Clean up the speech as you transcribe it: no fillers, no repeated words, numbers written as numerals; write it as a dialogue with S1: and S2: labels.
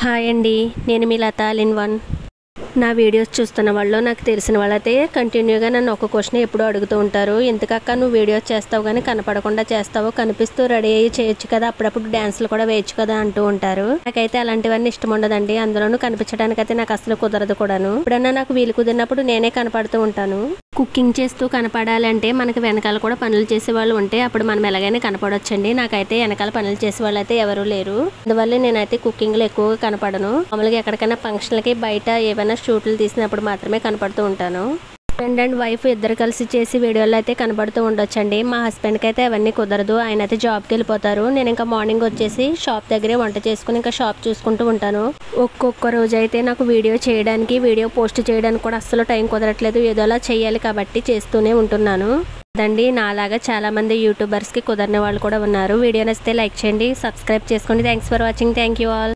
S1: Hi అండి, నేను మీ Lata all-in one. నా వీడియోస్ చూస్తున్న వాళ్ళు, నాకు తెలిసిన వాళ్ళైతే కంటిన్యూగా నన్ను ఒక క్వశ్చన్ ఎప్పుడూ అడుగుతూ ఉంటారు. ఎందుకక్క నువ్వు వీడియోస్ చేస్తావు కానీ కనపడకుండా చేస్తావు, కనిపిస్తూ రెడీ అయ్యి చేయొచ్చు కదా, అప్పుడప్పుడు డ్యాన్సులు కూడా వేయచ్చు కదా అంటూ ఉంటారు. నాకైతే అలాంటివన్నీ ఇష్టం ఉండదండి. అందులోనూ కనిపించడానికైతే నాకు అసలు కుదరదు కూడాను. ఎప్పుడన్నా నాకు వీలు కుదిరినప్పుడు నేనే కనపడుతూ ఉంటాను. కుకింగ్ చేస్తూ కనపడాలంటే మనకి వెనకాల కూడా పనులు చేసే వాళ్ళు ఉంటే అప్పుడు మనం ఎలాగైనా కనపడొచ్చండి. నాకైతే వెనకాల పనులు చేసే వాళ్ళు అయితే ఎవరూ లేరు. అందువల్ల నేనైతే కుకింగ్లో ఎక్కువగా కనపడను. మామూలుగా ఎక్కడికైనా ఫంక్షన్లకి బయట ఏమైనా షూట్లు తీసినప్పుడు మాత్రమే కనపడుతూ ఉంటాను. హస్బెండ్ అండ్ వైఫ్ ఇద్దరు కలిసి చేసి వీడియోలో అయితే కనబడుతూ ఉండొచ్చండి. మా హస్బెండ్కి అయితే అవన్నీ కుదరదు. ఆయన అయితే జాబ్కి వెళ్ళిపోతారు. నేను ఇంకా మార్నింగ్ వచ్చేసి షాప్ దగ్గరే వంట చేసుకుని ఇంకా షాప్ చూసుకుంటూ ఉంటాను. ఒక్కొక్క రోజు అయితే నాకు వీడియో చేయడానికి, వీడియో పోస్ట్ చేయడానికి కూడా అస్సలు టైం కుదరట్లేదు. ఏదోలా చేయాలి కాబట్టి చేస్తూనే ఉంటున్నాను. అదండి, నాలాగా చాలా మంది యూట్యూబర్స్కి కుదరని వాళ్ళు కూడా ఉన్నారు. వీడియో నచ్చితే లైక్ చేయండి, సబ్స్క్రైబ్ చేసుకోండి. Thanks for watching. Thank you all.